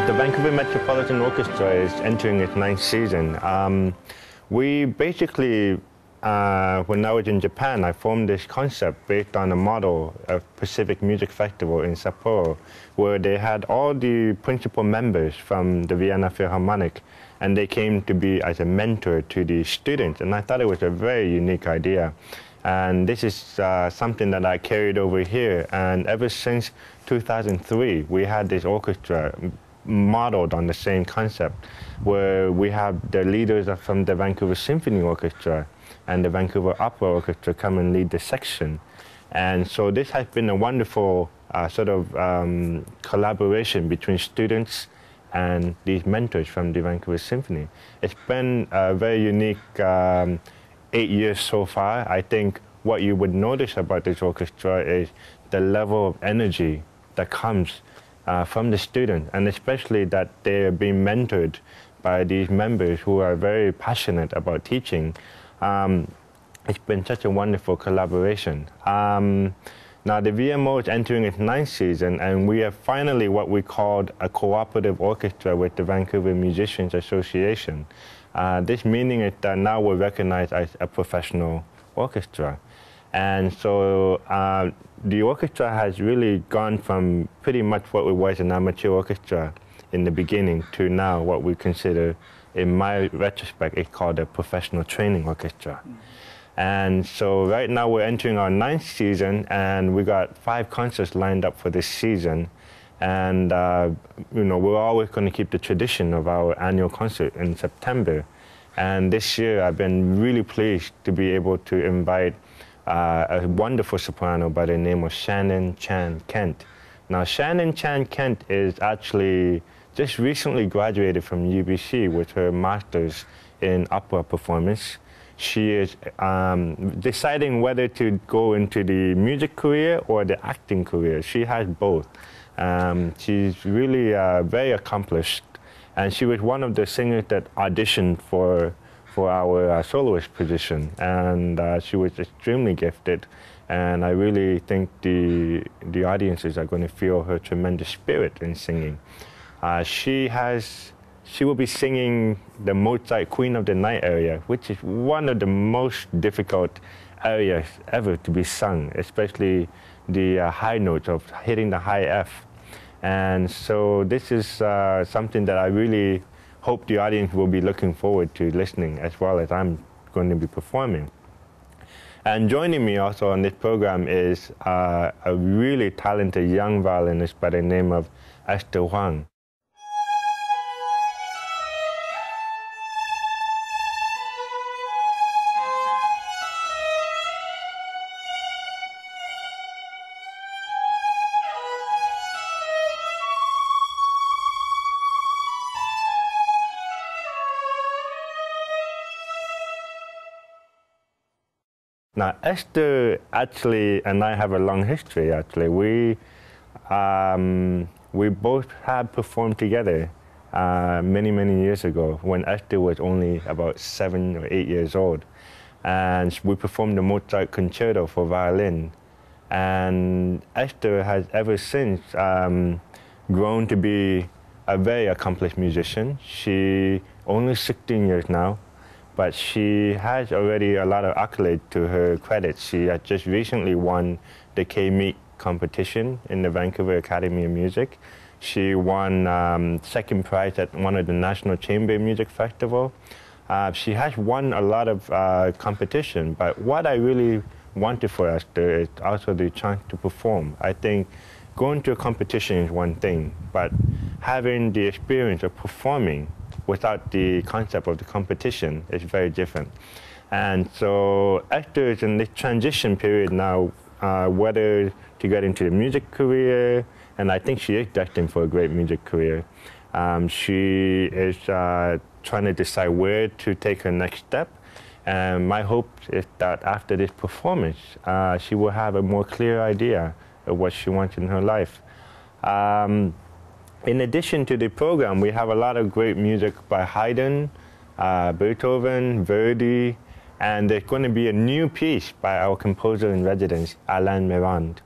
The Vancouver Metropolitan Orchestra is entering its 9th season. We basically, when I was in Japan, I formed this concept based on a model of Pacific Music Festival in Sapporo, where they had all the principal members from the Vienna Philharmonic, and they came to be as a mentor to the students, and I thought it was a very unique idea. And this is something that I carried over here, and ever since 2003, we had this orchestra modeled on the same concept, where we have the leaders from the Vancouver Symphony Orchestra and the Vancouver Opera Orchestra come and lead the section. And so this has been a wonderful sort of collaboration between students and these mentors from the Vancouver Symphony. It's been a very unique 8 years so far. I think what you would notice about this orchestra is the level of energy that comes from the students, and especially that they're being mentored by these members who are very passionate about teaching. It's been such a wonderful collaboration. Now the VMO is entering its 9th season, and we are finally what we called a cooperative orchestra with the Vancouver Musicians Association. This meaning is that now we're recognized as a professional orchestra. And so the orchestra has really gone from pretty much what it was an amateur orchestra in the beginning to now what we consider, in my retrospect, it's called a professional training orchestra. And so right now we're entering our 9th season, and we got 5 concerts lined up for this season. And you know, we're always going to keep the tradition of our annual concert in September. And this year I've been really pleased to be able to invite a wonderful soprano by the name of Shannon Chan Kent. Now, Shannon Chan Kent is actually just recently graduated from UBC with her master's in opera performance. She is deciding whether to go into the music career or the acting career. She has both. She's really very accomplished, and she was one of the singers that auditioned for our soloist position, and she was extremely gifted, and I really think the audiences are going to feel her tremendous spirit in singing. She will be singing the Mozart Queen of the Night area, which is one of the most difficult areas ever to be sung, especially the high notes of hitting the high F. And so this is something that I really hope the audience will be looking forward to listening, as well as I'm going to be performing. And joining me also on this program is a really talented young violinist by the name of Esther Huang. Now, Esther actually and I have a long history, actually. We both had performed together many, many years ago when Esther was only about 7 or 8 years old. And we performed the Mozart Concerto for violin. And Esther has ever since grown to be a very accomplished musician. She's only 16 years now, but she has already a lot of accolades to her credit. She had just recently won the K-Meet competition in the Vancouver Academy of Music. She won second prize at one of the National Chamber Music Festival. She has won a lot of competition, but what I really wanted for Esther is also the chance to perform. I think going to a competition is one thing, but having the experience of performing without the concept of the competition is very different. And so Esther is in this transition period now, whether to get into the music career, and I think she is destined for a great music career. She is trying to decide where to take her next step. And my hope is that after this performance, she will have a more clear idea of what she wants in her life. In addition to the program, we have a lot of great music by Haydn, Beethoven, Verdi, And there's going to be a new piece by our composer in residence, Alain Mirand.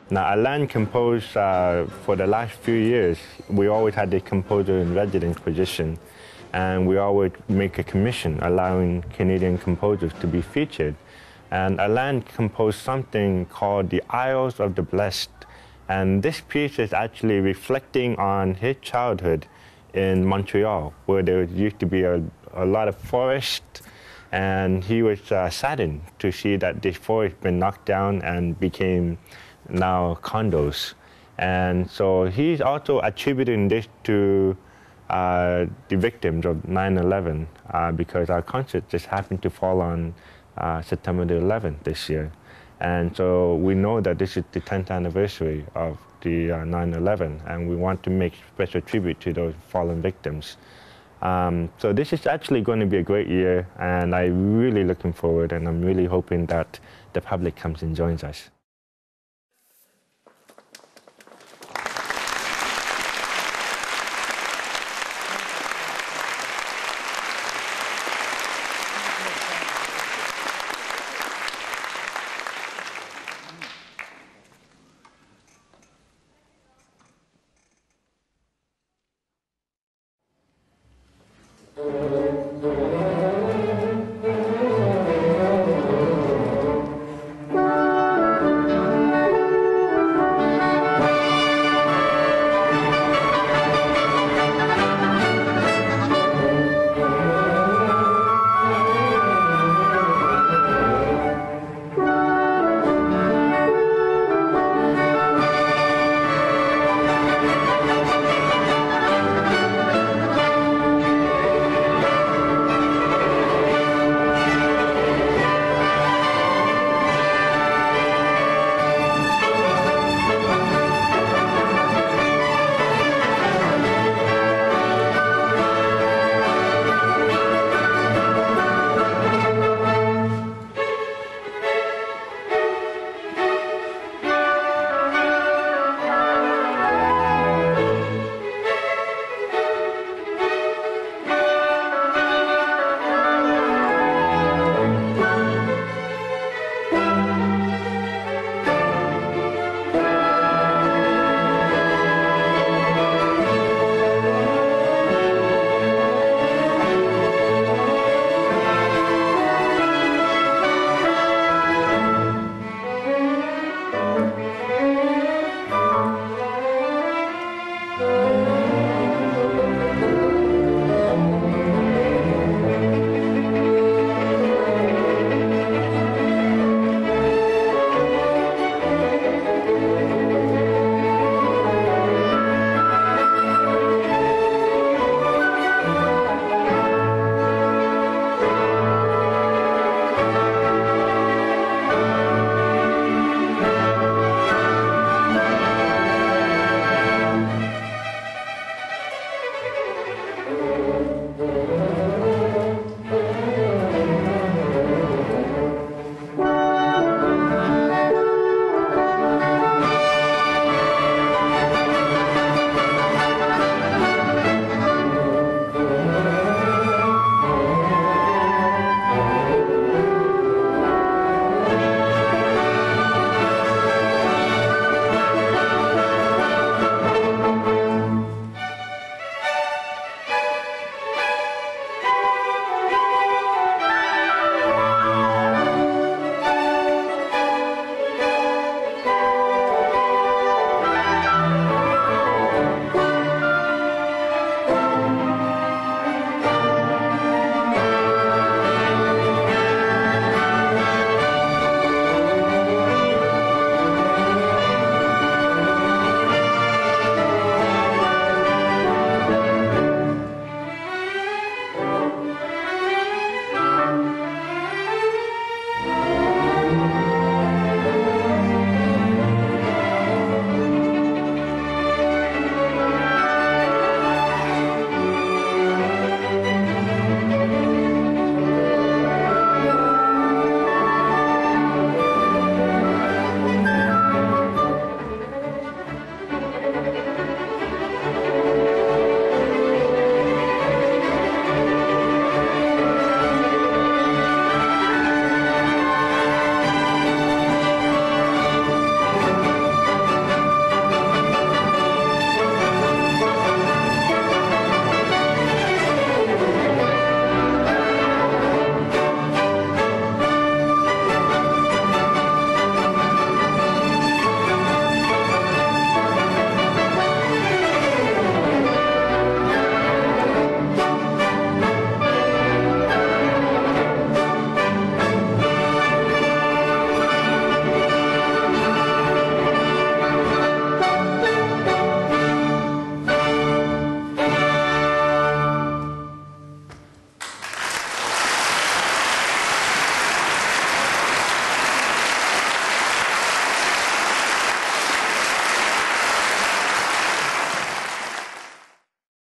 Now, Alain composed for the last few years. We always had the composer in residence position, and we always make a commission allowing Canadian composers to be featured. And Alain composed something called The Isles of the Blessed. And this piece is actually reflecting on his childhood in Montreal, where there used to be a lot of forest, and he was saddened to see that this forest been knocked down and became now condos. And so he's also attributing this to the victims of 9/11 because our concert just happened to fall on September the 11th this year. And so we know that this is the 10th anniversary of the 9/11, and we want to make special tribute to those fallen victims. So this is actually going to be a great year, and I'm really looking forward, and I'm really hoping that the public comes and joins us.